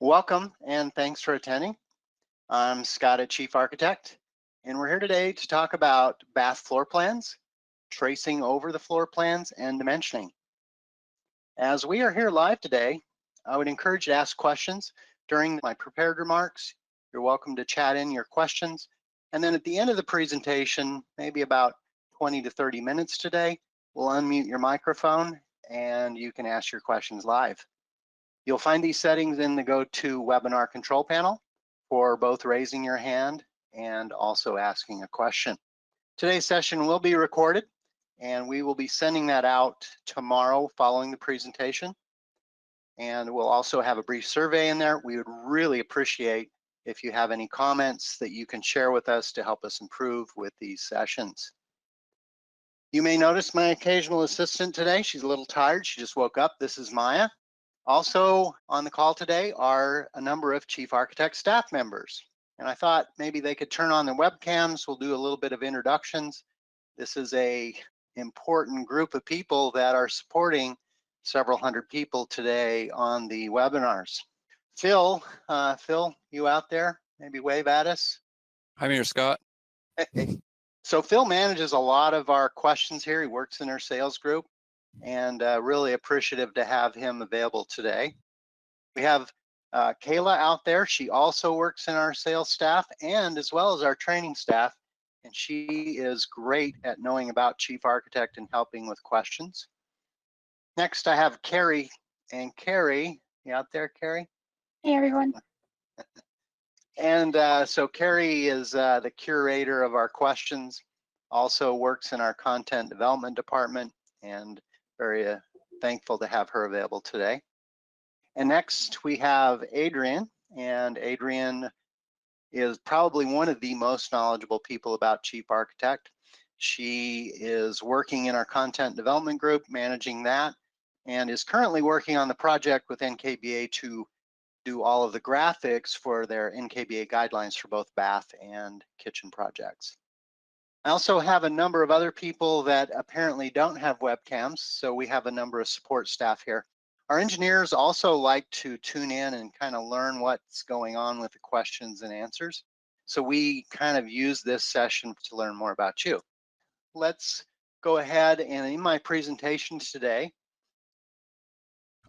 Welcome and thanks for attending. I'm Scott at Chief Architect, and we're here today to talk about bath floor plans, tracing over the floor plans, and dimensioning. As we are here live today, I would encourage you to ask questions during my prepared remarks. You're welcome to chat in your questions. And then at the end of the presentation, maybe about 20 to 30 minutes today, we'll unmute your microphone and you can ask your questions live. You'll find these settings in the GoToWebinar control panel for both raising your hand and also asking a question. Today's session will be recorded and we will be sending that out tomorrow following the presentation. And we'll also have a brief survey in there. We would really appreciate if you have any comments that you can share with us to help us improve with these sessions. You may notice my occasional assistant today. She's a little tired. She just woke up. This is Maya. Also on the call today are a number of Chief Architect staff members. And I thought maybe they could turn on their webcams. We'll do a little bit of introductions. This is an important group of people that are supporting several hundred people today on the webinars. Phil, you out there? Maybe wave at us. I'm here, Scott. So Phil manages a lot of our questions here. He works in our sales group. And really appreciative to have him available today. We have Kayla out there. She also works in our sales staff and as well as our training staff. And she is great at knowing about Chief Architect and helping with questions. Next, I have Carrie. And Carrie, you out there, Carrie? Hey, everyone. And so Carrie is the curator of our questions, also works in our content development department, and very thankful to have her available today. And next we have Adrian, and Adrian is probably one of the most knowledgeable people about Chief Architect. She is working in our content development group, managing that, and is currently working on the project with NKBA to do all of the graphics for their NKBA guidelines for both bath and kitchen projects. I also have a number of other people that apparently don't have webcams, so we have a number of support staff here. Our engineers also like to tune in and kind of learn what's going on with the questions and answers. So we kind of use this session to learn more about you. Let's go ahead, and in my presentation today,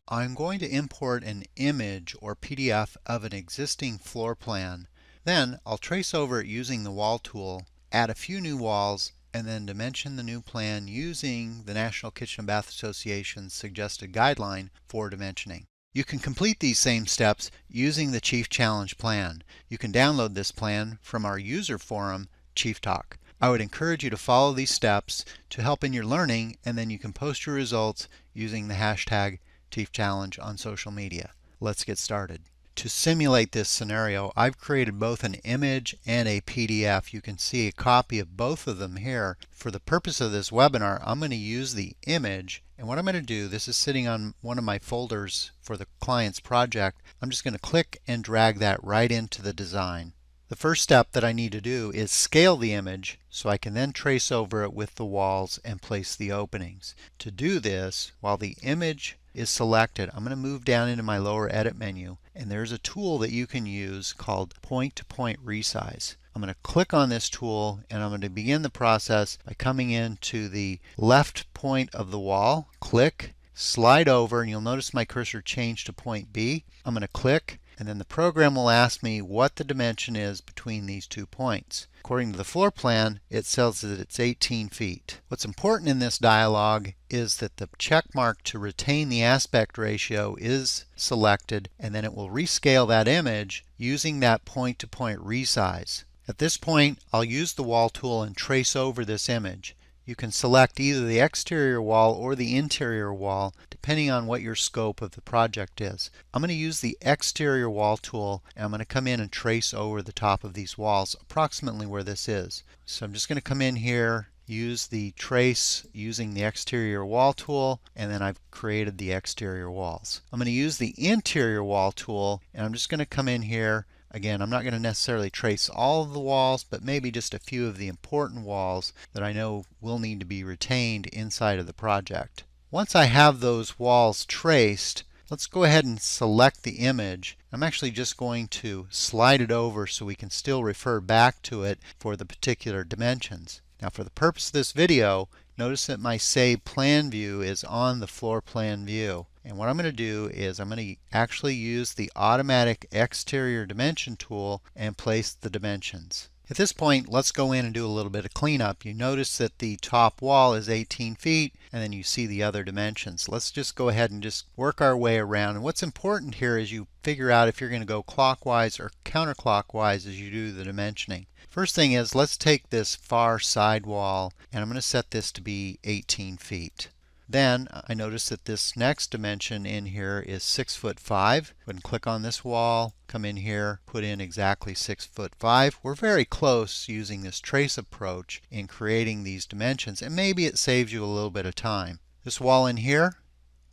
I'm going to import an image or PDF of an existing floor plan. Then I'll trace over it using the wall tool, add a few new walls, and then dimension the new plan using the National Kitchen and Bath Association's suggested guideline for dimensioning. You can complete these same steps using the Chief Challenge plan. You can download this plan from our user forum, Chief Talk. I would encourage you to follow these steps to help in your learning, and then you can post your results using the hashtag Chief Challenge on social media. Let's get started. To simulate this scenario, I've created both an image and a PDF. You can see a copy of both of them here. For the purpose of this webinar, I'm going to use the image, and what I'm going to do, this is sitting on one of my folders for the client's project. I'm just going to click and drag that right into the design. The first step that I need to do is scale the image so I can then trace over it with the walls and place the openings. To do this, while the image is selected, I'm going to move down into my lower edit menu, and there's a tool that you can use called point-to-point resize. I'm going to click on this tool, and I'm going to begin the process by coming into the left point of the wall, click, slide over, and you'll notice my cursor changed to point B. I'm going to click, and then the program will ask me what the dimension is between these 2 points. According to the floor plan, it says that it's 18 feet. What's important in this dialog is that the check mark to retain the aspect ratio is selected, and then it will rescale that image using that point-to-point resize. At this point, I'll use the wall tool and trace over this image. You can select either the exterior wall or the interior wall depending on what your scope of the project is. I'm going to use the exterior wall tool, and I'm going to come in and trace over the top of these walls approximately where this is. So I'm just going to come in here, use the trace using the exterior wall tool, and then I've created the exterior walls. I'm going to use the interior wall tool, and I'm just going to come in here. Again, I'm not going to necessarily trace all of the walls, but maybe just a few of the important walls that I know will need to be retained inside of the project. Once I have those walls traced, Let's go ahead and select the image. I'm actually just going to slide it over so we can still refer back to it for the particular dimensions. Now for the purpose of this video, notice that my Save Plan view is on the floor plan view. And what I'm going to do is I'm going to actually use the automatic exterior dimension tool and place the dimensions. At this point, let's go in and do a little bit of cleanup. You notice that the top wall is 18 feet, and then you see the other dimensions. Let's just go ahead and just work our way around. And what's important here is you figure out if you're going to go clockwise or counterclockwise as you do the dimensioning. First thing is, let's take this far side wall, and I'm going to set this to be 18 feet. Then I notice that this next dimension in here is 6'5". Go ahead and click on this wall, come in here, put in exactly 6'5". We're very close using this trace approach in creating these dimensions, and maybe it saves you a little bit of time. This wall in here,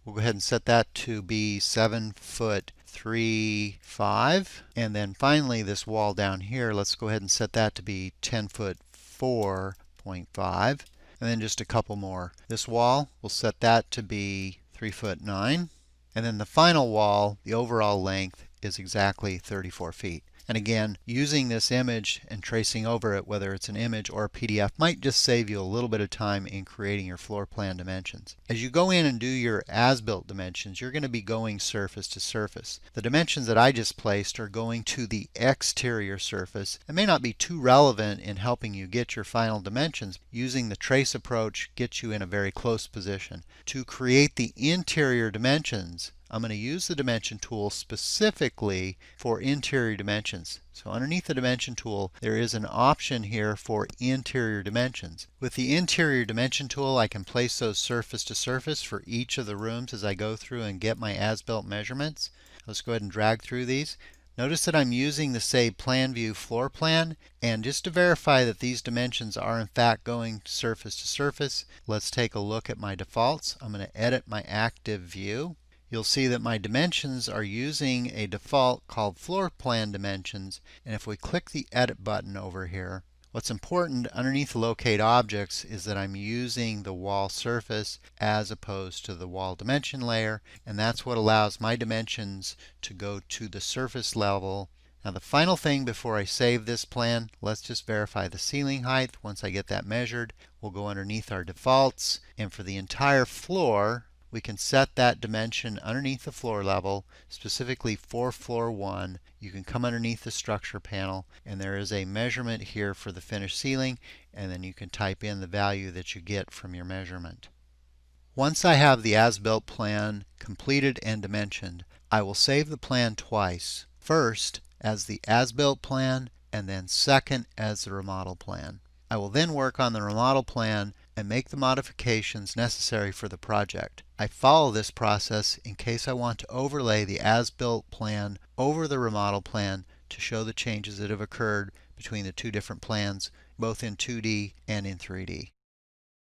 we'll go ahead and set that to be 7'3", and then finally this wall down here, let's go ahead and set that to be 10'4.5". And then just a couple more. This wall, we'll set that to be 3'9". And then the final wall, the overall length, is exactly 34 feet. And again, using this image and tracing over it, whether it's an image or a PDF, might just save you a little bit of time in creating your floor plan dimensions. As you go in and do your as-built dimensions, you're going to be going surface to surface. The dimensions that I just placed are going to the exterior surface and may not be too relevant in helping you get your final dimensions. Using the trace approach gets you in a very close position. To create the interior dimensions, I'm going to use the dimension tool specifically for interior dimensions. So underneath the dimension tool, there is an option here for interior dimensions. With the interior dimension tool, I can place those surface to surface for each of the rooms as I go through and get my as-built measurements. Let's go ahead and drag through these. Notice that I'm using the Save Plan View floor plan, and just to verify that these dimensions are in fact going surface to surface, let's take a look at my defaults. I'm going to edit my active view. You'll see that my dimensions are using a default called floor plan dimensions, and if we click the edit button over here, what's important underneath locate objects is that I'm using the wall surface as opposed to the wall dimension layer, and that's what allows my dimensions to go to the surface level. Now the final thing before I save this plan, let's just verify the ceiling height. Once I get that measured, we'll go underneath our defaults, and for the entire floor, we can set that dimension underneath the floor level, specifically for floor 1. You can come underneath the structure panel, and there is a measurement here for the finished ceiling, and then you can type in the value that you get from your measurement. Once I have the as-built plan completed and dimensioned, I will save the plan twice. First as the as-built plan, and then second as the remodel plan. I will then work on the remodel plan and make the modifications necessary for the project. I follow this process in case I want to overlay the as-built plan over the remodel plan to show the changes that have occurred between the two different plans, both in 2D and in 3D.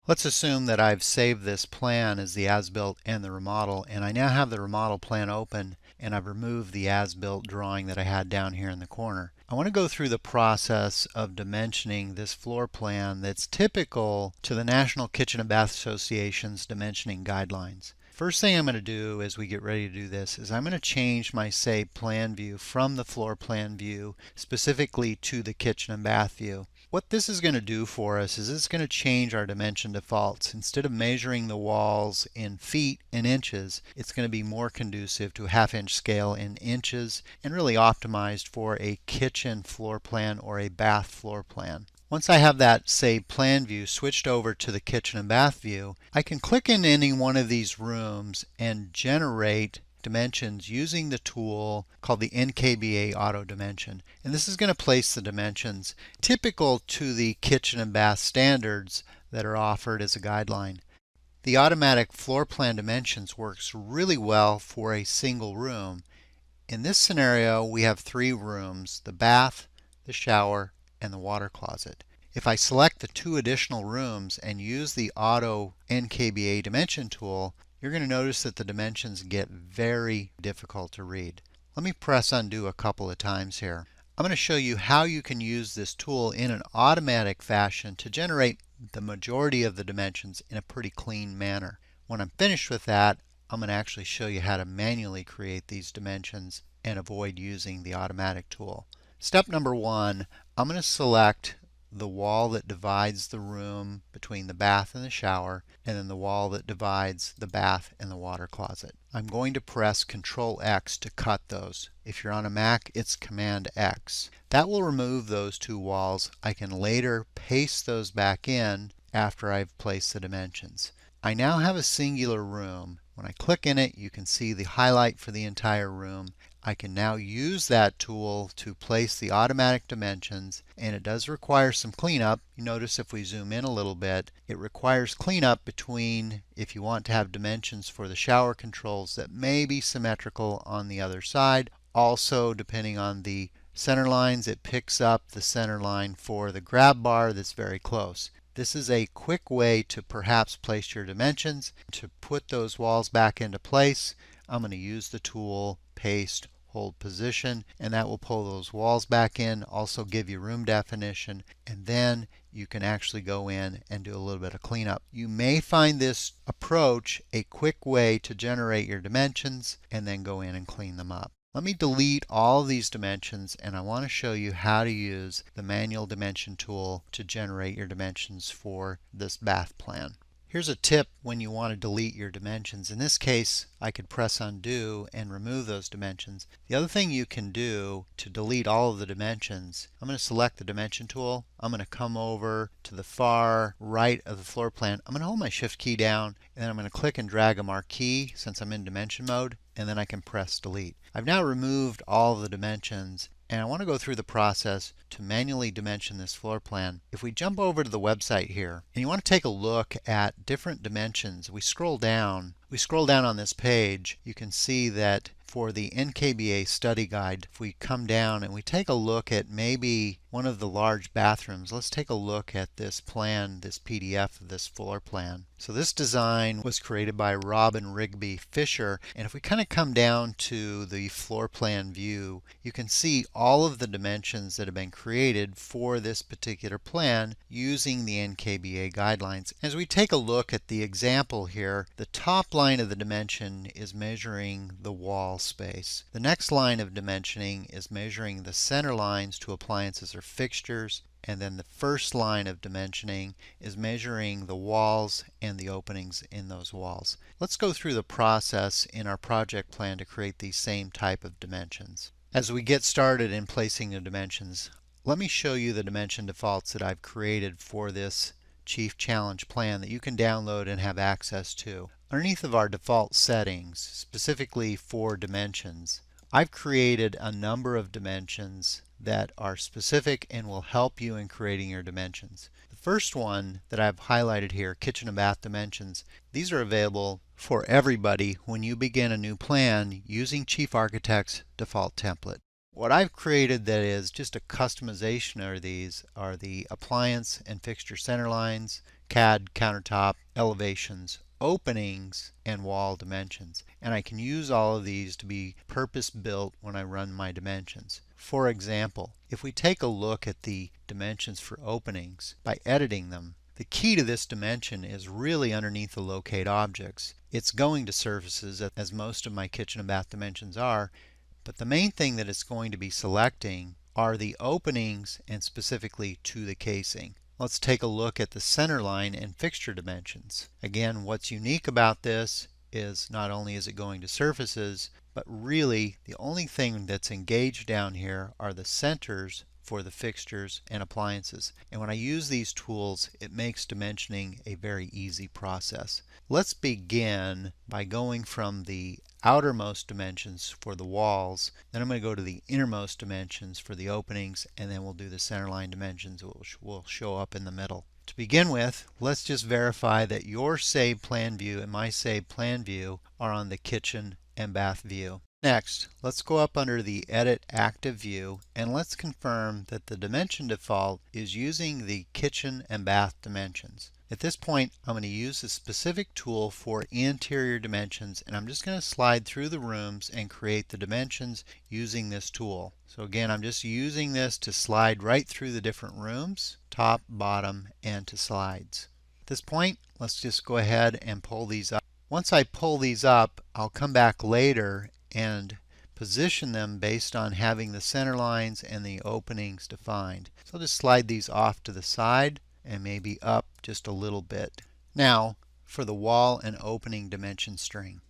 Let's assume that I've saved this plan as the as-built and the remodel, and I now have the remodel plan open, and I've removed the as-built drawing that I had down here in the corner. I want to go through the process of dimensioning this floor plan that's typical to the National Kitchen and Bath Association's dimensioning guidelines. First thing I'm going to do as we get ready to do this is I'm going to change my Save Plan view from the floor plan view specifically to the kitchen and bath view. What this is going to do for us is it's going to change our dimension defaults. Instead of measuring the walls in feet and inches, it's going to be more conducive to a half-inch scale in inches and really optimized for a kitchen floor plan or a bath floor plan. Once I have that Save Plan view switched over to the kitchen and bath view, I can click in any one of these rooms and generate dimensions using the tool called the NKBA Auto Dimension. And this is going to place the dimensions typical to the kitchen and bath standards that are offered as a guideline. The automatic floor plan dimensions works really well for a single room. In this scenario, we have 3 rooms: the bath, the shower, and the water closet. If I select the 2 additional rooms and use the Auto NKBA Dimension tool, you're going to notice that the dimensions get very difficult to read. Let me press undo a couple of times here. I'm going to show you how you can use this tool in an automatic fashion to generate the majority of the dimensions in a pretty clean manner. When I'm finished with that, I'm going to actually show you how to manually create these dimensions and avoid using the automatic tool. Step number one, I'm going to select the wall that divides the room between the bath and the shower, and then the wall that divides the bath and the water closet. I'm going to press Control X to cut those. If you're on a Mac, it's Command X. That will remove those two walls. I can later paste those back in after I've placed the dimensions. I now have a singular room. When I click in it, you can see the highlight for the entire room. I can now use that tool to place the automatic dimensions, and it does require some cleanup. You notice if we zoom in a little bit, it requires cleanup between if you want to have dimensions for the shower controls that may be symmetrical on the other side. Also, depending on the center lines, it picks up the center line for the grab bar that's very close. This is a quick way to perhaps place your dimensions. To put those walls back into place, I'm going to use the tool Paste, Hold Position, and that will pull those walls back in, also give you room definition, and then you can actually go in and do a little bit of cleanup. You may find this approach a quick way to generate your dimensions and then go in and clean them up. Let me delete all of these dimensions, and I want to show you how to use the manual dimension tool to generate your dimensions for this bath plan. Here's a tip when you want to delete your dimensions. In this case, I could press undo and remove those dimensions. The other thing you can do to delete all of the dimensions, I'm going to select the dimension tool. I'm going to come over to the far right of the floor plan. I'm going to hold my shift key down, and then I'm going to click and drag a marquee since I'm in dimension mode, and then I can press delete. I've now removed all of the dimensions, and I want to go through the process to manually dimension this floor plan. If we jump over to the website here and you want to take a look at different dimensions, we scroll down on this page, you can see that for the NKBA study guide, if we come down and we take a look at maybe one of the large bathrooms, let's take a look at this plan, this PDF of this floor plan. So this design was created by Robin Rigby Fisher, and if we kind of come down to the floor plan view, you can see all of the dimensions that have been created for this particular plan using the NKBA guidelines. As we take a look at the example here, the top line of the dimension is measuring the wall space. The next line of dimensioning is measuring the center lines to appliances or fixtures, and then the first line of dimensioning is measuring the walls and the openings in those walls. Let's go through the process in our project plan to create these same type of dimensions. As we get started in placing the dimensions, let me show you the dimension defaults that I've created for this Chief Challenge plan that you can download and have access to. Underneath of our default settings, specifically for dimensions, I've created a number of dimensions that are specific and will help you in creating your dimensions. The first one that I've highlighted here, kitchen and bath dimensions, these are available for everybody when you begin a new plan using Chief Architect's default template. What I've created that is just a customization of these are the appliance and fixture center lines, CAD, countertop, elevations, openings, and wall dimensions. And I can use all of these to be purpose-built when I run my dimensions. For example, if we take a look at the dimensions for openings by editing them, the key to this dimension is really underneath the locate objects. It's going to surfaces, as most of my kitchen and bath dimensions are, but the main thing that it's going to be selecting are the openings and specifically to the casing. Let's take a look at the center line and fixture dimensions. Again, what's unique about this is not only is it going to surfaces, but really the only thing that's engaged down here are the centers for the fixtures and appliances. And when I use these tools, it makes dimensioning a very easy process. Let's begin by going from the outermost dimensions for the walls, then I'm going to go to the innermost dimensions for the openings, and then we'll do the centerline dimensions, which will show up in the middle. To begin with, let's just verify that your saved plan view and my saved plan view are on the kitchen and bath view. Next, let's go up under the Edit Active View and let's confirm that the dimension default is using the kitchen and bath dimensions. At this point, I'm going to use a specific tool for interior dimensions, and I'm just going to slide through the rooms and create the dimensions using this tool. So again, I'm just using this to slide right through the different rooms, top, bottom, and to slides. At this point, let's just go ahead and pull these up. Once I pull these up, I'll come back later and position them based on having the center lines and the openings defined. So I'll just slide these off to the side and maybe up just a little bit. Now for the wall and opening dimension string.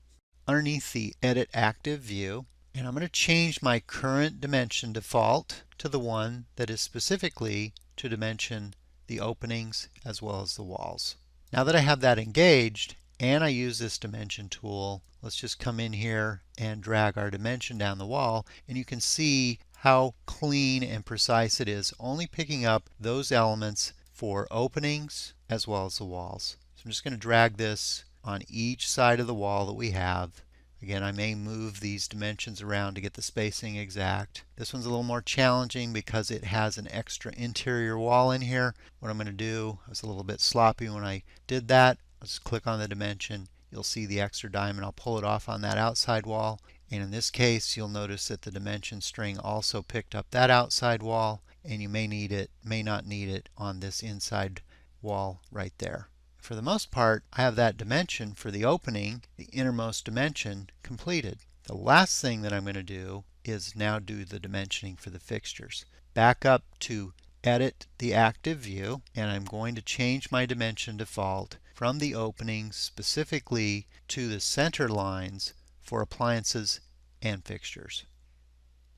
Underneath the Edit Active view, and I'm going to change my current dimension default to the one that is specifically to dimension the openings as well as the walls. Now that I have that engaged and I use this dimension tool, let's just come in here and drag our dimension down the wall, and you can see how clean and precise it is, only picking up those elements for openings as well as the walls. So I'm just going to drag this on each side of the wall that we have. Again, I may move these dimensions around to get the spacing exact. This one's a little more challenging because it has an extra interior wall in here. What I'm going to do, I was a little bit sloppy when I did that. Let's click on the dimension. You'll see the extra diamond. I'll pull it off on that outside wall. And in this case, you'll notice that the dimension string also picked up that outside wall, and you may need it, may not need it on this inside wall right there. For the most part, I have that dimension for the opening, the innermost dimension, completed. The last thing that I'm going to do is now do the dimensioning for the fixtures. Back up to Edit the Active View, and I'm going to change my dimension default from the openings specifically to the center lines for appliances and fixtures.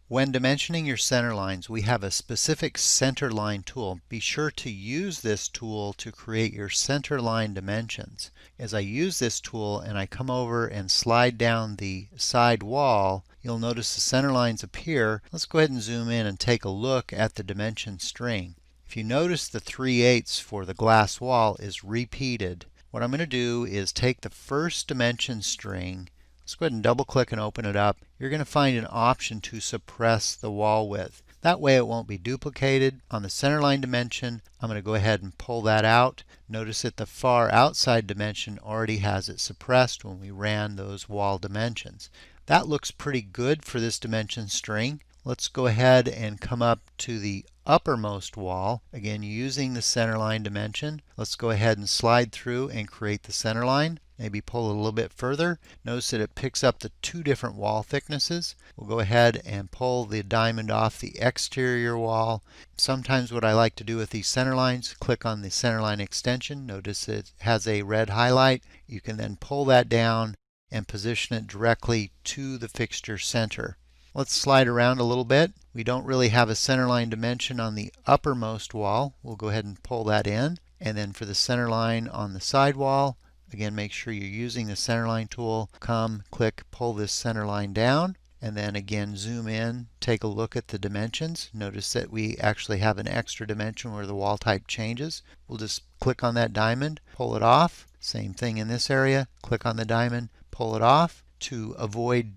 When dimensioning your center lines, we have a specific center line tool. Be sure to use this tool to create your center line dimensions. As I use this tool and I come over and slide down the side wall, you'll notice the center lines appear. Let's go ahead and zoom in and take a look at the dimension string. If you notice, the 3/8 for the glass wall is repeated. What I'm going to do is take the first dimension string. Let's go ahead and double click and open it up. You're going to find an option to suppress the wall width. That way it won't be duplicated. On the centerline dimension, I'm going to go ahead and pull that out. Notice that the far outside dimension already has it suppressed when we ran those wall dimensions. That looks pretty good for this dimension string. Let's go ahead and come up to the uppermost wall, again using the centerline dimension. Let's go ahead and slide through and create the centerline. Maybe pull it a little bit further. Notice that it picks up the two different wall thicknesses. We'll go ahead and pull the diamond off the exterior wall. Sometimes what I like to do with these center lines, click on the centerline extension. Notice it has a red highlight. You can then pull that down and position it directly to the fixture center. Let's slide around a little bit. We don't really have a centerline dimension on the uppermost wall. We'll go ahead and pull that in. And then for the centerline on the side wall, again, make sure you're using the centerline tool. Come, click, pull this centerline down, and then again zoom in, take a look at the dimensions. Notice that we actually have an extra dimension where the wall type changes. We'll just click on that diamond, pull it off. Same thing in this area. Click on the diamond, pull it off. To avoid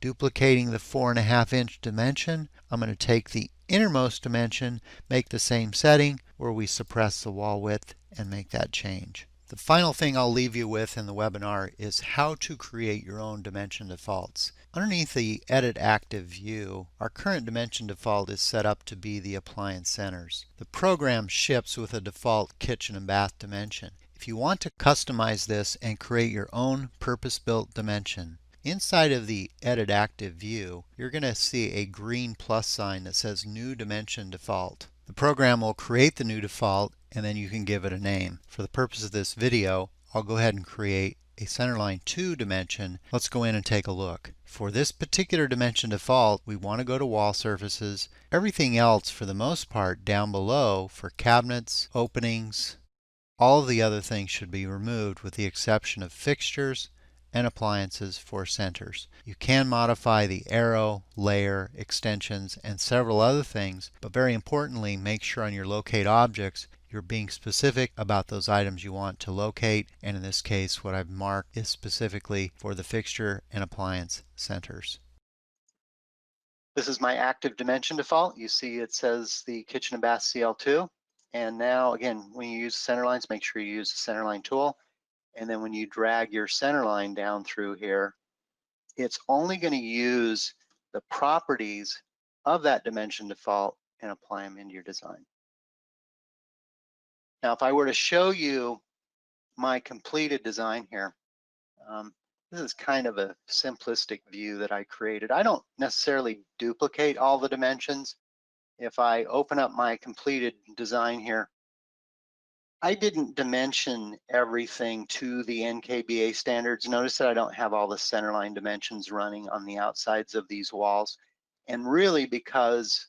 duplicating the 4.5-inch dimension, I'm going to take the innermost dimension, make the same setting where we suppress the wall width, and make that change. The final thing I'll leave you with in the webinar is how to create your own dimension defaults. Underneath the Edit Active view, our current dimension default is set up to be the appliance centers. The program ships with a default kitchen and bath dimension. If you want to customize this and create your own purpose-built dimension, inside of the Edit Active view, you're going to see a green plus sign that says New Dimension Default. The program will create the new default, and then you can give it a name. For the purpose of this video, I'll go ahead and create a centerline 2 dimension. Let's go in and take a look. For this particular dimension default, we want to go to wall surfaces. Everything else, for the most part, down below for cabinets, openings, all of the other things should be removed with the exception of fixtures and appliances for centers. You can modify the arrow, layer, extensions, and several other things, but very importantly, make sure on your locate objects you're being specific about those items you want to locate, and in this case what I've marked is specifically for the fixture and appliance centers. This is my active dimension default. You see it says the kitchen and bath CL2. And now again, when you use center lines, make sure you use the centerline tool. And then when you drag your center line down through here, it's only going to use the properties of that dimension default and apply them into your design. Now, if I were to show you my completed design here, This is kind of a simplistic view that I created. I don't necessarily duplicate all the dimensions. If I open up my completed design here, I didn't dimension everything to the NKBA standards. Notice that I don't have all the centerline dimensions running on the outsides of these walls. And really because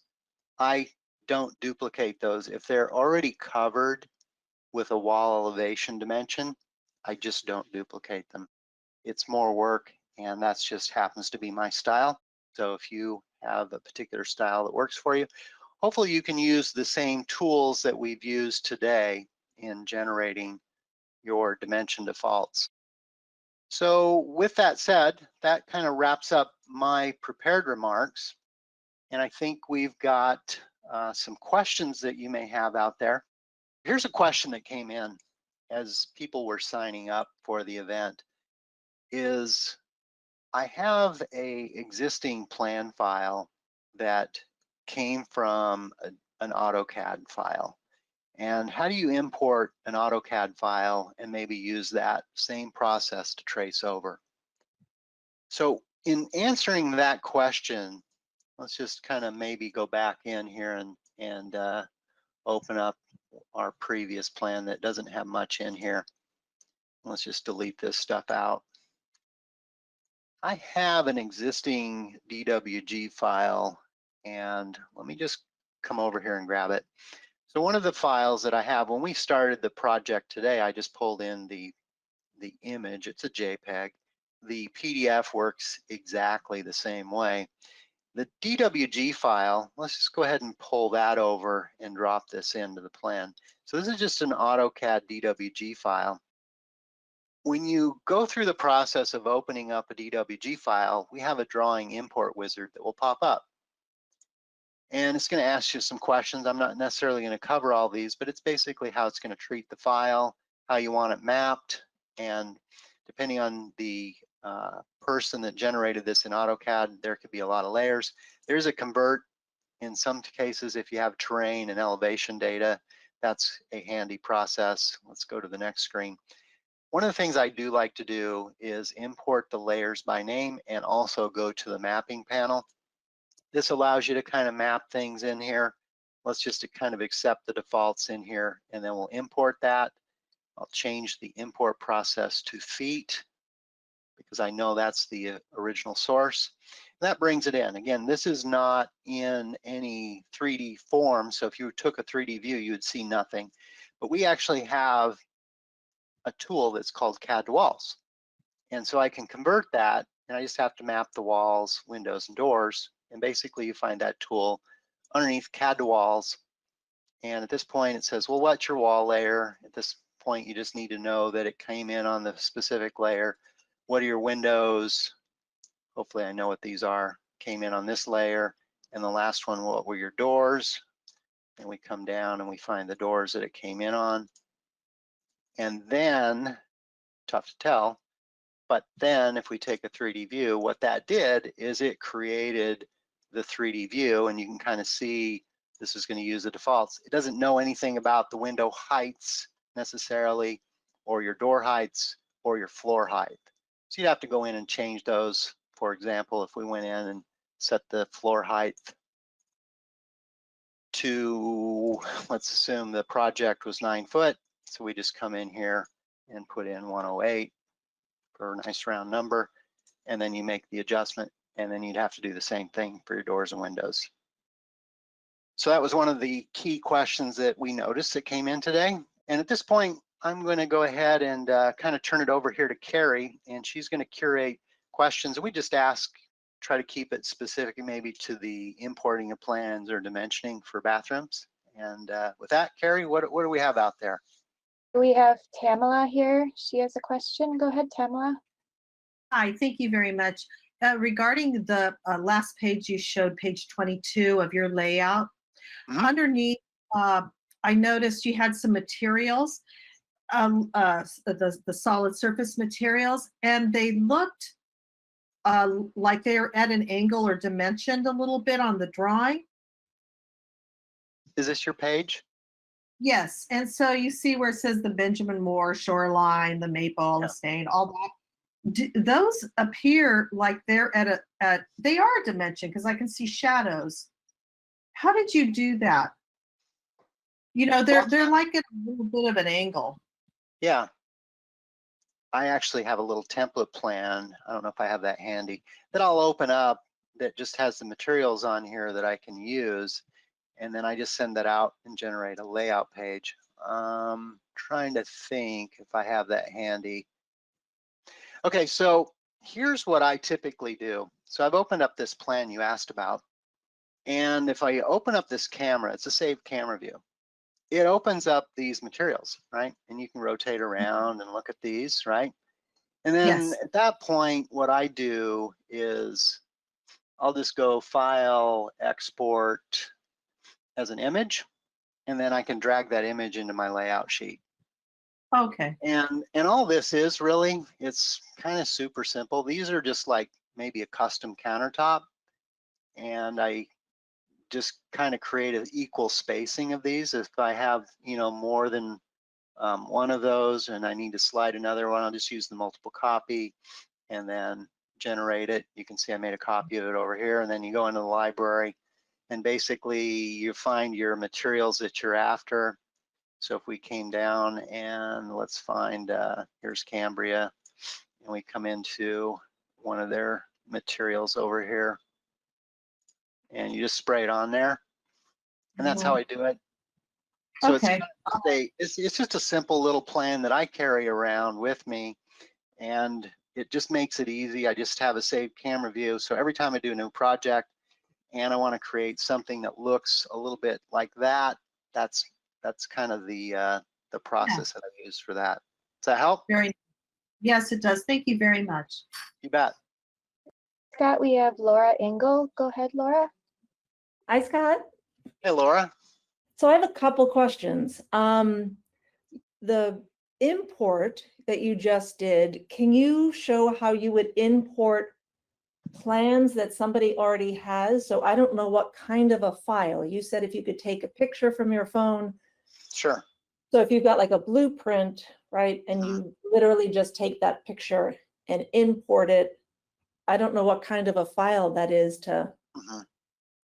I don't duplicate those. If they're already covered with a wall elevation dimension, I just don't duplicate them. It's more work, and that's just happens to be my style. So if you have a particular style that works for you, hopefully you can use the same tools that we've used today in generating your dimension defaults. So with that said, that kind of wraps up my prepared remarks. And I think we've got some questions that you may have out there. Here's a question that came in as people were signing up for the event is, I have a existing plan file that came from an AutoCAD file. And how do you import an AutoCAD file and maybe use that same process to trace over? So in answering that question, let's just kind of maybe go back in here and open up our previous plan that doesn't have much in here. Let's just delete this stuff out. I have an existing DWG file, and let me just come over here and grab it. So one of the files that I have, when we started the project today, I just pulled in the image. It's a JPEG. The PDF works exactly the same way. The DWG file, let's just go ahead and pull that over and drop this into the plan. So this is just an AutoCAD DWG file. When you go through the process of opening up a DWG file, we have a drawing import wizard that will pop up. And it's going to ask you some questions. I'm not necessarily going to cover all these, but it's basically how it's going to treat the file, how you want it mapped, and depending on the person that generated this in AutoCAD, there could be a lot of layers. There's a convert. In some cases, if you have terrain and elevation data, that's a handy process. Let's go to the next screen. One of the things I do like to do is import the layers by name and also go to the mapping panel. This allows you to kind of map things in here. Let's just kind of accept the defaults in here, and then we'll import that. I'll change the import process to feet because I know that's the original source. That brings it in. Again, this is not in any 3D form, so if you took a 3D view, you would see nothing. But we actually have a tool that's called CAD to walls. And so I can convert that, and I just have to map the walls, windows, and doors. And basically you find that tool underneath CAD to walls. And at this point it says, well, what's your wall layer? At this point, you just need to know that it came in on the specific layer. What are your windows? Hopefully I know what these are. Came in on this layer. And the last one, what were your doors? And we come down and we find the doors that it came in on. And then, tough to tell, but then if we take a 3D view, what that did is it created the 3D view, and you can kind of see this is going to use the defaults. It doesn't know anything about the window heights necessarily, or your door heights, or your floor height. So you'd have to go in and change those. For example, if we went in and set the floor height to, let's assume the project was 9 foot. So we just come in here and put in 108 for a nice round number, and then you make the adjustment, and then you'd have to do the same thing for your doors and windows. So that was one of the key questions that we noticed that came in today. And at this point, I'm going to go ahead and kind of turn it over here to Carrie, and she's going to curate questions. We just ask, try to keep it specific maybe to the importing of plans or dimensioning for bathrooms. And with that, Carrie, what do we have out there? We have Tamala here. She has a question. Go ahead, Tamala. Hi, thank you very much. Regarding the last page you showed, page 22 of your layout, underneath, I noticed you had some materials, the solid surface materials, and they looked like they're at an angle or dimensioned a little bit on the drawing. Is this your page? Yes, and so you see where it says the Benjamin Moore shoreline, the maple, the stain, all that. those appear like they're they are a dimension because I can see shadows. How did you do that? You know, they're like at a little bit of an angle. Yeah. I actually have a little template plan. I don't know if I have that handy, that I'll open up that just has the materials on here that I can use. And then I just send that out and generate a layout page. Trying to think if I have that handy. Okay, so here's what I typically do. So I've opened up this plan you asked about. And if I open up this camera, it's a saved camera view. It opens up these materials, right? And you can rotate around and look at these, right? And then Yes. at that point, what I do is I'll just go File, Export as an image, and then I can drag that image into my layout sheet. Okay. And all this is really, it's kind of super simple. These are just like maybe a custom countertop, and I just kind of create an equal spacing of these. If I have, you know, more than one of those and I need to slide another one, I'll just use the multiple copy and then generate it. You can see I made a copy of it over here, and then you go into the library and basically you find your materials that you're after. So if we came down and let's find, here's Cambria, and we come into one of their materials over here, and you just spray it on there, and that's how I do it. So Okay. it's just a simple little plan that I carry around with me, and it just makes it easy. I just have a saved camera view. So every time I do a new project and I want to create something that looks a little bit like that, that's kind of the process that I use for that. Does that help? Yes, it does. Thank you very much. You bet. Scott, we have Laura Engel. Go ahead, Laura. Hi, Scott. Hey, Laura. So I have a couple questions. The import that you just did, can you show how you would import plans that somebody already has? So I don't know what kind of a file. You said if you could take a picture from your phone. Sure. So if you've got like a blueprint, right, and you literally just take that picture and import it, I don't know what kind of a file that is to,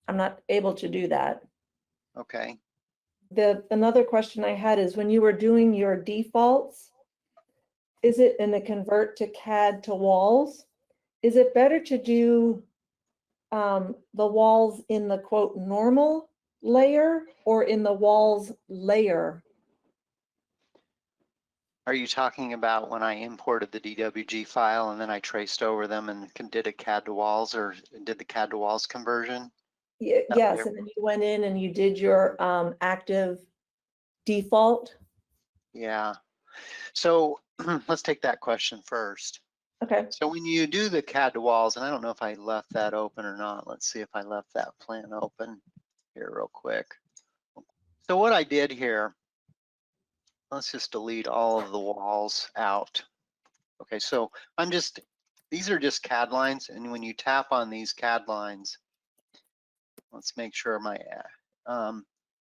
I'm not able to do that. Okay. Another question I had is when you were doing your defaults, is it in the convert to CAD to walls? Is it better to do the walls in the quote normal layer or in the walls layer? Are you talking about when I imported the DWG file and then I traced over them and did a CAD to walls, or did the CAD to walls conversion? Yes, and then you went in and you did your active default. Yeah. So let's take that question first. Okay. So when you do the CAD to walls, and I don't know if I left that open or not. Let's see if I left that plan open here real quick. So what I did here, let's just delete all of the walls out. Okay, so these are just CAD lines, and when you tap on these CAD lines, let's make sure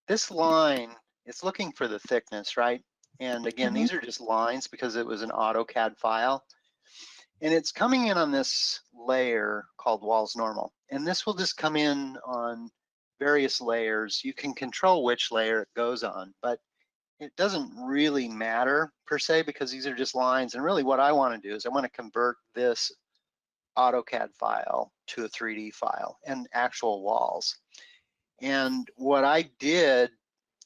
this line, it's looking for the thickness, right? And again, these are just lines because it was an AutoCAD file. And it's coming in on this layer called walls normal. And this will just come in on various layers. You can control which layer it goes on, but it doesn't really matter per se because these are just lines. And really what I want to do is I want to convert this AutoCAD file to a 3D file and actual walls. And what I did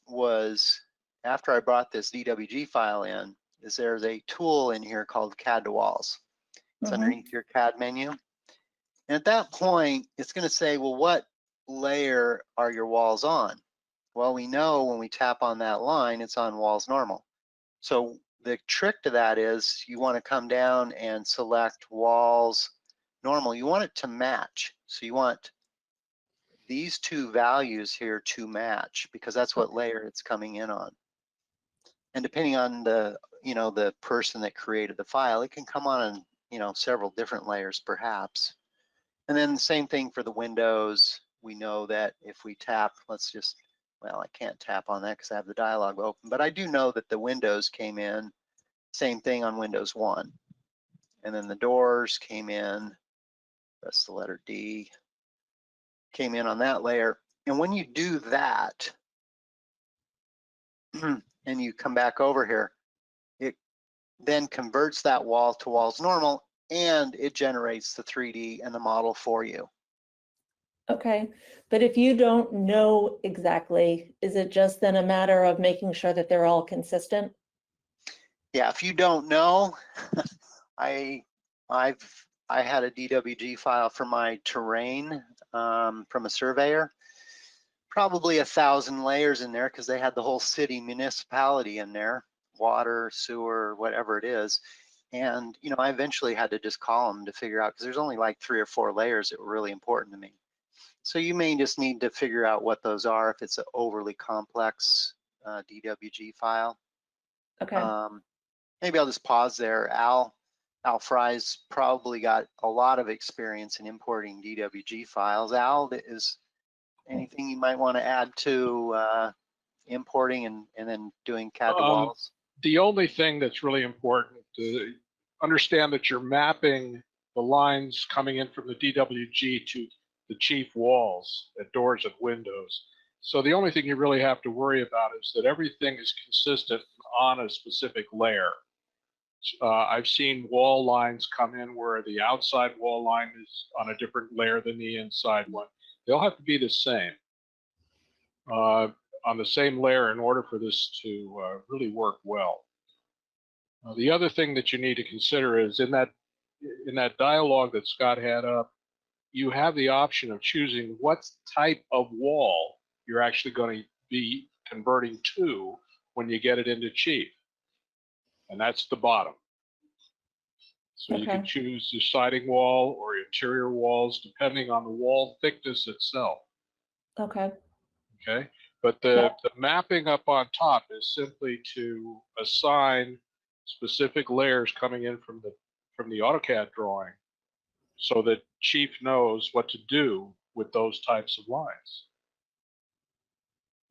was, after I brought this DWG file in, is there's a tool in here called CAD to walls. It's underneath your CAD menu. And at that point, it's going to say, well, what layer are your walls on? Well, we know when we tap on that line, it's on walls normal. So the trick to that is you want to come down and select walls normal. You want it to match. So you want these two values here to match because that's what layer it's coming in on. And depending on the person that created the file, it can come on several different layers perhaps. And then the same thing for the windows. We know that if we tap, well, I can't tap on that because I have the dialog open, but I do know that the windows came in, same thing on Windows 1. and then the doors came in, that's the letter D, came in on that layer. And when you do that, and you come back over here, it then converts that wall to walls normal, and it generates the 3D and the model for you. Okay, but if you don't know exactly, is it just then a matter of making sure that they're all consistent? Yeah, if you don't know, I had a DWG file for my terrain from a surveyor, probably 1,000 layers in there because they had the whole city municipality in there, water, sewer, whatever it is. And, you know, I eventually had to just call them to figure out, because there's only like 3 or 4 layers that were really important to me. So you may just need to figure out what those are if it's an overly complex DWG file. Okay, Maybe I'll just pause there. Al Fry's probably got a lot of experience in importing DWG files. Al, is anything you might want to add to importing and then doing CAD to walls? The only thing that's really important to understand that you're mapping the lines coming in from the DWG to the chief walls at doors and windows. So the only thing you really have to worry about is that everything is consistent on a specific layer. I've seen wall lines come in where the outside wall line is on a different layer than the inside one. They'll have to be the same on the same layer in order for this to really work well. The other thing that you need to consider is in that dialogue that Scott had up, you have the option of choosing what type of wall you're actually going to be converting to when you get it into chief. And that's the bottom. So you can choose the siding wall or interior walls depending on the wall thickness itself. okay, Okay, but the mapping up on top is simply to assign specific layers coming in from the AutoCAD drawing so that chief knows what to do with those types of lines.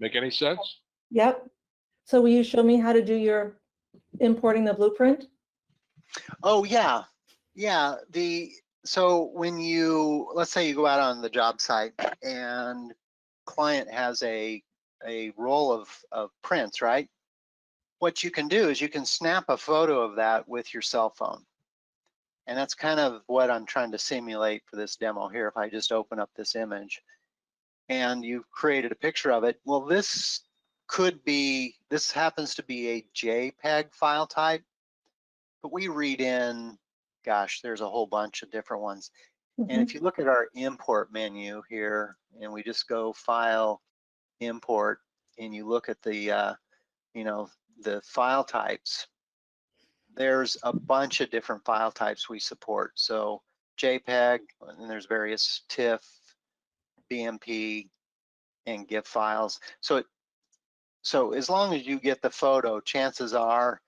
Make any sense? yep. So will you show me how to do your importing the blueprint? Oh yeah, yeah. So when you, let's say you go out on the job site and client has a roll of prints, right? What you can do is you can snap a photo of that with your cell phone. And that's kind of what I'm trying to simulate for this demo here. If I just open up this image and you've created a picture of it, well, this happens to be a JPEG file type, but we read in, gosh, there's a whole bunch of different ones. And if you look at our import menu here and we just go file, import, and you look at the, the file types, there's a bunch of different file types we support. So JPEG, and there's various TIFF, BMP, and GIF files. So as long as you get the photo, chances are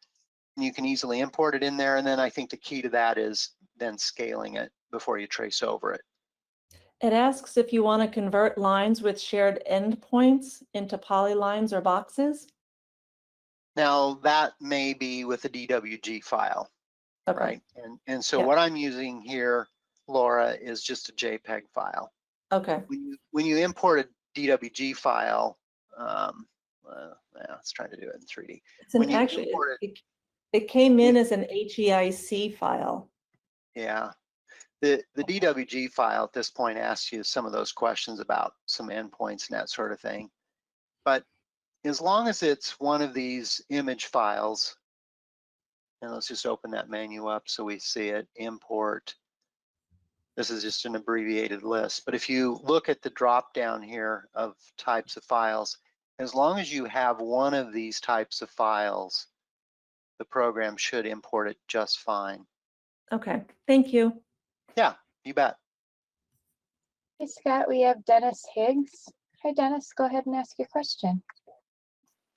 you can easily import it in there. And then I think the key to that is then scaling it before you trace over it. It asks if you want to convert lines with shared endpoints into polylines or boxes. Now that may be with a DWG file, right? And so what I'm using here, Laura, is just a JPEG file. Okay. When you import a DWG file, let's try to do it in 3D. It's an actually, it came in as an HEIC file. Yeah. The DWG file at this point asks you some of those questions about some endpoints and that sort of thing. But as long as it's one of these image files, and let's just open that menu up so we see it, import. This is just an abbreviated list. But if you look at the drop down here of types of files, as long as you have one of these types of files, the program should import it just fine. Okay, thank you. Yeah, you bet. Hey, Scott, we have Dennis Higgs. Hi, Dennis, go ahead and ask your question.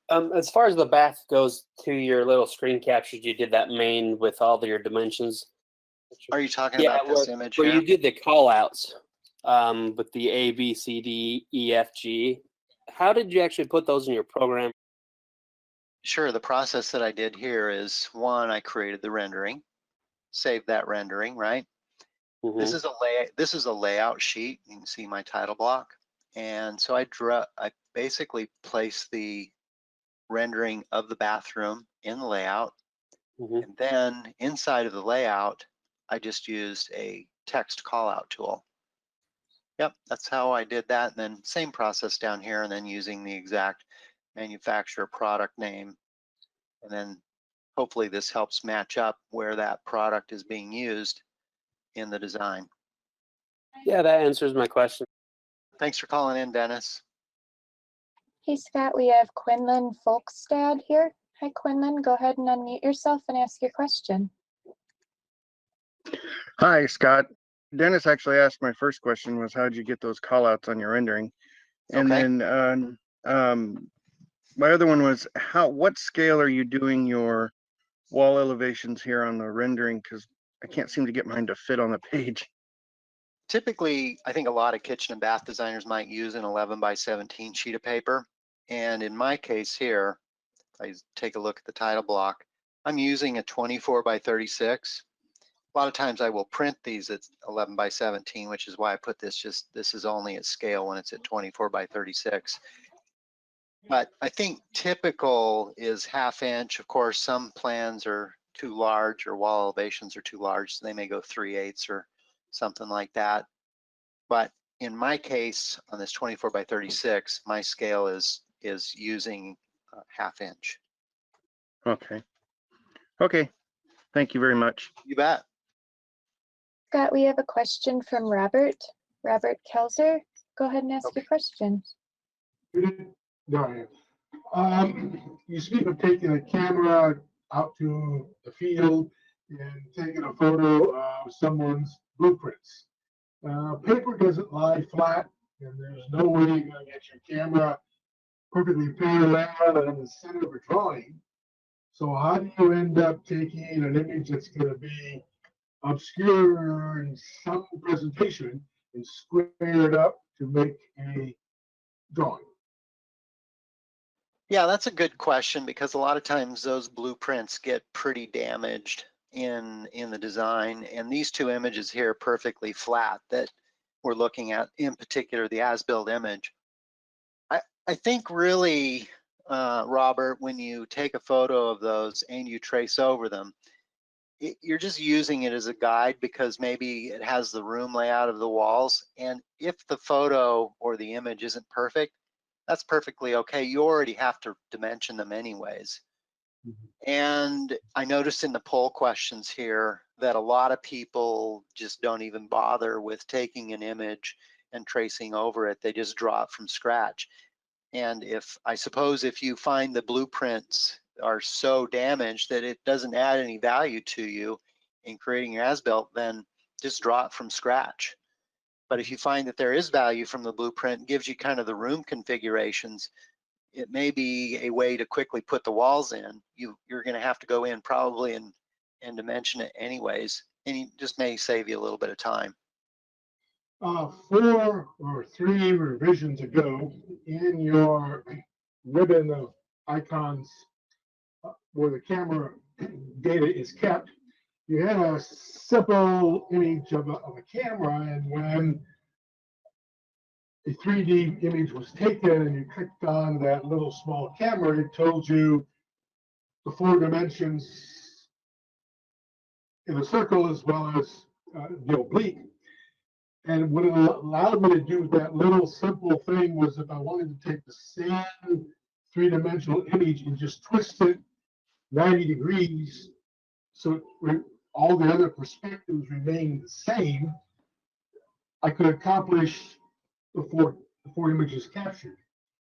As far as the bath goes, to your little screen captures, you did that main with all your dimensions. Are you talking about this image where here? you did the call outs with the A, B, C, D, E, F, G. How did you actually put those in your program? Sure, the process that I did here is, one, I created the rendering. save that rendering, right? Mhm. This is a layout sheet. You can see my title block. And so I basically place the rendering of the bathroom in the layout. Mhm. And then inside of the layout, I just used a text callout tool. Yep, that's how I did that. And then same process down here, and then using the exact manufacturer product name. And then hopefully this helps match up where that product is being used in the design. Yeah, that answers my question. Thanks for calling in, Dennis. Hey, Scott, we have Quinlan Folkstad here. Hi, Quinlan. Go ahead and unmute yourself and ask your question. Hi, Scott. Dennis actually asked my first question was how did you get those callouts on your rendering? And Okay. then my other one was what scale are you doing your wall elevations here on the rendering? Because I can't seem to get mine to fit on the page. Typically, I think a lot of kitchen and bath designers might use an 11 by 17 sheet of paper. And in my case here, I take a look at the title block, I'm using a 24 by 36. A lot of times I will print these at 11 by 17, which is why I put this is only at scale when it's at 24 by 36. But I think typical is 1/2 inch. Of course, some plans are too large or wall elevations are too large, so they may go 3/8 or something like that. But in my case, on this 24 by 36, my scale is using 1/2 inch. Okay. Okay. Thank you very much. You bet. Scott, we have a question from Robert. Robert Kelzer. Go ahead and ask your question. Brian, you speak of taking a camera out to the field and taking a photo of someone's blueprints. Paper doesn't lie flat, and there's no way you're going to get your camera perfectly parallel and in the center of a drawing. So how do you end up taking an image that's going to be obscure in some presentation and square it up to make a drawing? Yeah, that's a good question because a lot of times those blueprints get pretty damaged in the design. And these two images here are perfectly flat that we're looking at, in particular the as-built image. I think really, Robert, when you take a photo of those and you trace over them, you're just using it as a guide because maybe it has the room layout of the walls. And if the photo or the image isn't perfect, that's perfectly okay. You already have to dimension them anyways. And I noticed in the poll questions here that a lot of people just don't even bother with taking an image and tracing over it. They just draw it from scratch. And I suppose if you find the blueprints are so damaged that it doesn't add any value to you in creating your as-built, then just draw it from scratch. But if you find that there is value from the blueprint, gives you kind of the room configurations, it may be a way to quickly put the walls in. You're going to have to go in probably and dimension it anyways, and it just may save you a little bit of time. 4 or 3 revisions ago, in your ribbon of icons where the camera data is kept, you had a simple image of a camera, and when a 3D image was taken and you clicked on that little small camera, it told you the 4 dimensions in a circle as well as the oblique. And what it allowed me to do that little simple thing was if I wanted to take the same 3-dimensional image and just twist it 90 degrees so all the other perspectives remain the same, I could accomplish the four images captured.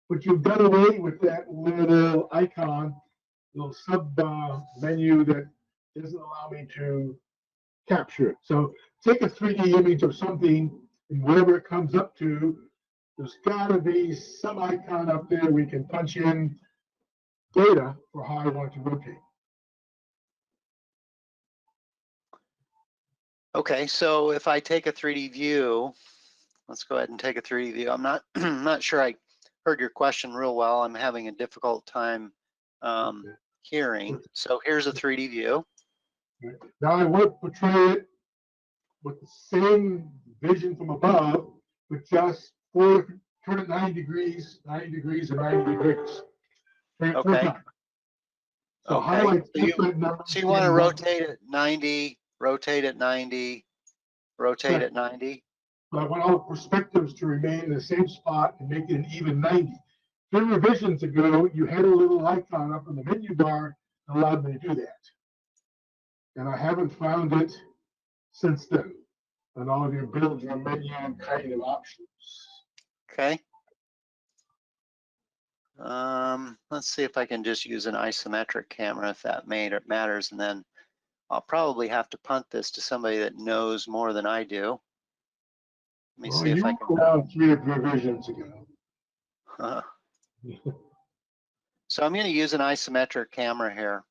But you've done away with that little icon, little sub menu that doesn't allow me to capture it. So take a 3D image of something, and whatever it comes up to, there's got to be some icon up there we can punch in data for how I want to rotate. Okay, so if I take a 3D view, let's go ahead and take a 3D view. I'm not not sure I heard your question real well. I'm having a difficult time hearing. So here's a 3D view. Now I want to portray it with the same vision from above, with just turn it 90 degrees, 90 degrees, and 90 degrees. Turn it 4 Okay. times. So how Okay. do I So you, put that number so you want to in rotate it 90, rotate it 90, rotate Right. it 90. But I want all the perspectives to remain in the same spot and make it an even 90. 3 revisions ago, you had a little icon up in the menu bar that allowed me to do that. And I haven't found it since then on all of your build your menu kind of options. Okay. Let's see if I can just use an isometric camera if that matters, and then I'll probably have to punt this to somebody that knows more than I do. Let me Well, see if you I were around 3 revisions ago. can. So I'm going to use an isometric camera here.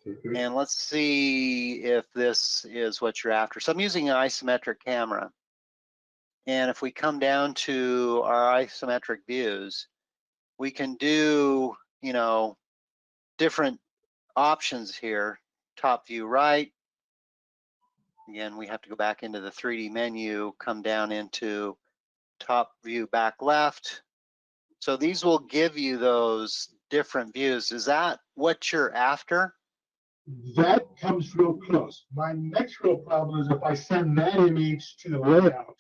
Okay, good. And let's see if this is what you're after. So I'm using an isometric camera. And if we come down to our isometric views, we can do, you know, different options here. Top view right. Again, we have to go back into the 3D menu, come down into top view back left. So these will give you those different views. Is that what you're after? That comes real close. My next real problem is if I send that image to the layout,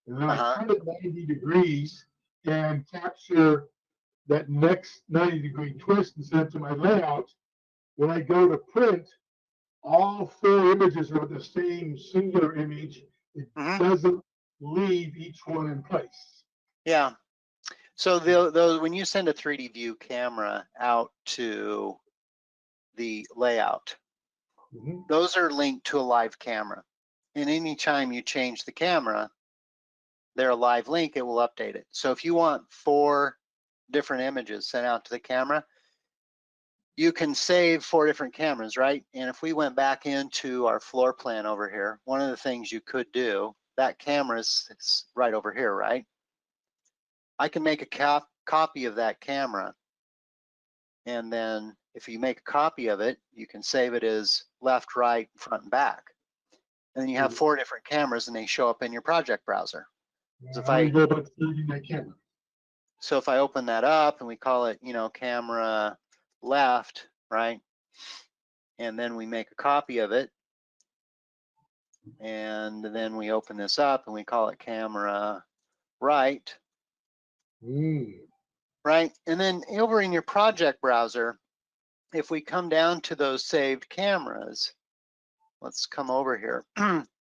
and then I turn it 90 degrees and capture that next 90-degree twist and send it to my layout, when I go to print, all 4 images are the same singular image. It doesn't leave each one in place. Yeah. So when you send a 3D view camera out to the layout, those are linked to a live camera. And anytime you change the camera, they're a live link, it will update it. So if you want 4 different images sent out to the camera, you can save 4 different cameras, right? And if we went back into our floor plan over here, one of the things you could do, that camera is right over here, right? I can make a copy of that camera. And then if you make a copy of it, you can save it as left, right, front, and back. And then you have 4 different cameras and they show up in your project browser. So if I go about saving my camera. So if I open that up and we call it, you know, camera left, right? And then we make a copy of it. And then we open this up and we call it camera right. Right? And then over in your project browser, if we come down to those saved cameras, let's come over here.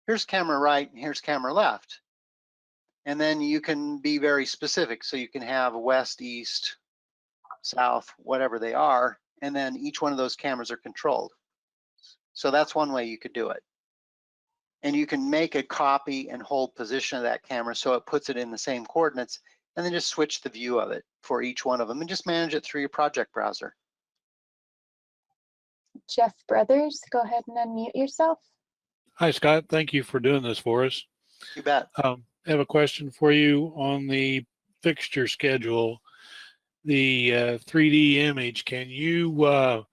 Here's camera right and here's camera left. And then you can be very specific. So you can have west, east, south, whatever they are. And then each one of those cameras are controlled. So that's one way you could do it. And you can make a copy and hold position of that camera so it puts it in the same coordinates, and then just switch the view of it for each one of them and just manage it through your project browser. Jeff Brothers, go ahead and unmute yourself. Hi, Scott. Thank you for doing this for us. You bet. I have a question for you on the fixture schedule. The 3D image, can you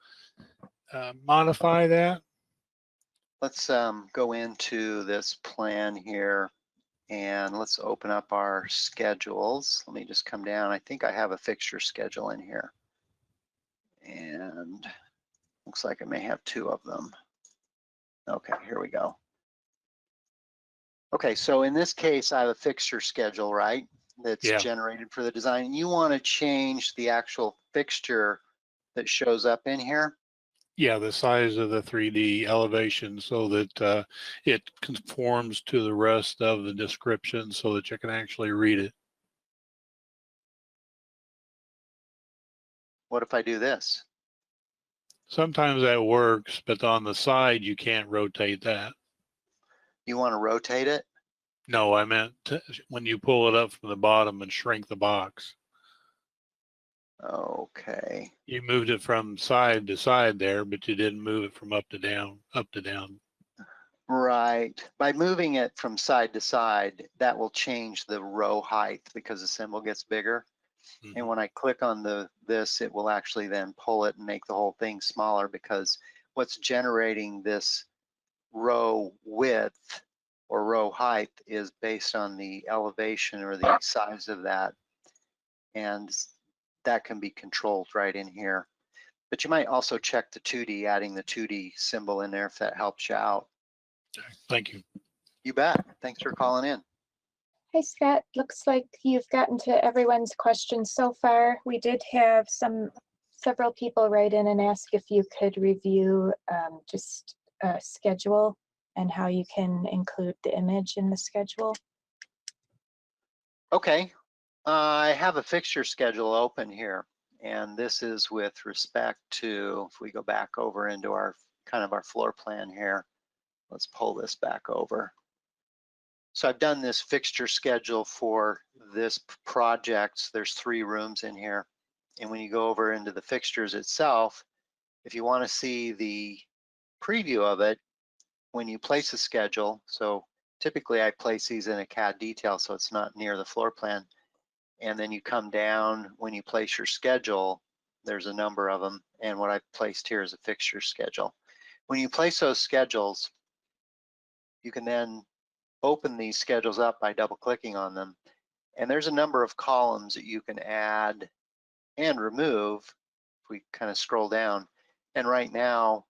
modify that? Let's go into this plan here and let's open up our schedules. Let me just come down. I think I have a fixture schedule in here. And looks like I may have 2 of them. Okay, here we go. Okay, so in this case, I have a fixture schedule, right? That's generated for the design. And you want to change the actual fixture that shows up in here. Yeah, the size of the 3D elevation so that it conforms to the rest of the description so that you can actually read it. What if I do this? Sometimes that works, but on the side, you can't rotate that. You want to rotate it? No, I meant when you pull it up from the bottom and shrink the box. Okay. You moved it from side to side there, but you didn't move it from up to down, up to down. Right. By moving it from side to side, that will change the row height because the symbol gets bigger. And when I click on this, it will actually then pull it and make the whole thing smaller because what's generating this row width or row height is based on the elevation or the size of that. And that can be controlled right in here. But you might also check the 2D, adding the 2D symbol in there if that helps you out. Thank you. You bet. Thanks for calling in. Hey Scott, looks like you've gotten to everyone's questions so far. We did have several people write in and ask if you could review just a schedule and how you can include the image in the schedule. Okay, I have a fixture schedule open here, and this is with respect to, if we go back over into our kind of our floor plan here, let's pull this back over. So I've done this fixture schedule for this project. There's 3 rooms in here. And when you go over into the fixtures itself, if you want to see the preview of it, when you place a schedule, so typically I place these in a CAD detail so it's not near the floor plan. And then you come down, when you place your schedule, there's a number of them. And what I've placed here is a fixture schedule. When you place those schedules, you can then open these schedules up by double clicking on them. And there's a number of columns that you can add and remove if we kind of scroll down. And right now,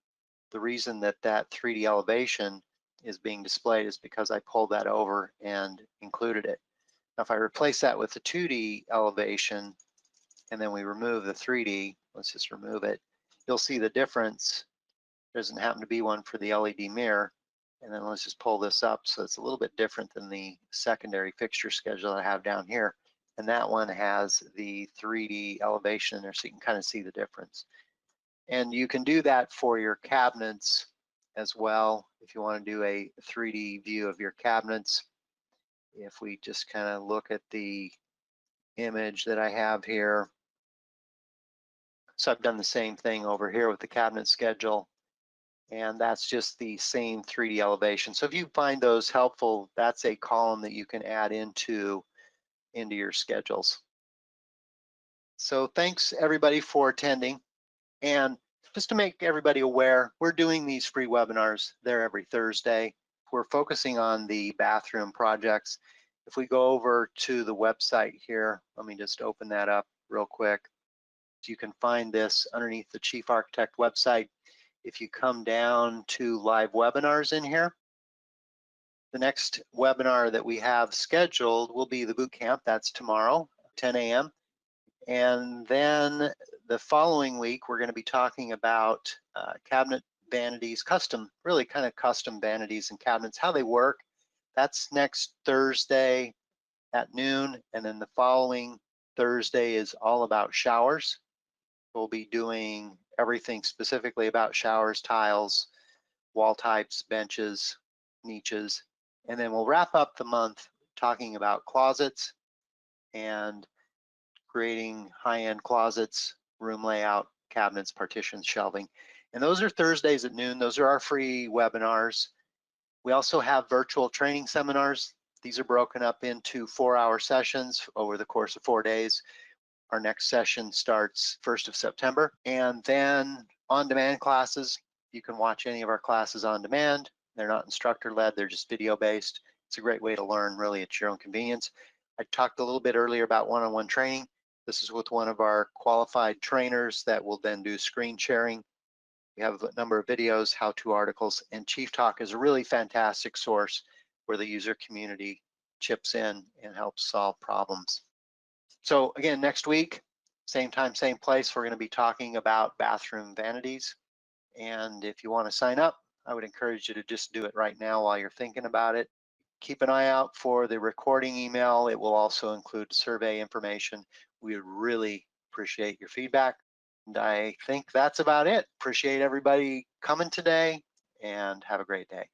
the reason that that 3D elevation is being displayed is because I pulled that over and included it. Now, if I replace that with the 2D elevation and then we remove the 3D, let's just remove it, you'll see the difference. There doesn't happen to be one for the LED mirror. And then let's just pull this up so it's a little bit different than the secondary fixture schedule I have down here. And that one has the 3D elevation in there so you can kind of see the difference. And you can do that for your cabinets as well if you want to do a 3D view of your cabinets. If we just kind of look at the image that I have here. So I've done the same thing over here with the cabinet schedule. And that's just the same 3D elevation. So if you find those helpful, that's a column that you can add into your schedules. So thanks everybody for attending. And just to make everybody aware, we're doing these free webinars. They're every Thursday. We're focusing on the bathroom projects. If we go over to the website here, let me just open that up real quick. So you can find this underneath the Chief Architect website. If you come down to live webinars in here, the next webinar that we have scheduled will be the boot camp. That's tomorrow, 10 a.m. And then the following week, we're going to be talking about cabinet vanities, really kind of custom vanities and cabinets, how they work. That's next Thursday at noon. And then the following Thursday is all about showers. We'll be doing everything specifically about showers, tiles, wall types, benches, niches. And then we'll wrap up the month talking about closets and creating high-end closets, room layout, cabinets, partitions, shelving. And those are Thursdays at noon. Those are our free webinars. We also have virtual training seminars. These are broken up into 4-hour sessions over the course of 4 days. Our next session starts 1st of September. And then on-demand classes. You can watch any of our classes on demand. They're not instructor-led, they're just video-based. It's a great way to learn really at your own convenience. I talked a little bit earlier about one-on-one training. This is with one of our qualified trainers that will then do screen sharing. We have a number of videos, how-to articles, and Chief Talk is a really fantastic source where the user community chips in and helps solve problems. So again, next week, same time, same place, we're going to be talking about bathroom vanities. And if you want to sign up, I would encourage you to just do it right now while you're thinking about it. Keep an eye out for the recording email. It will also include survey information. We would really appreciate your feedback. And I think that's about it. Appreciate everybody coming today and have a great day.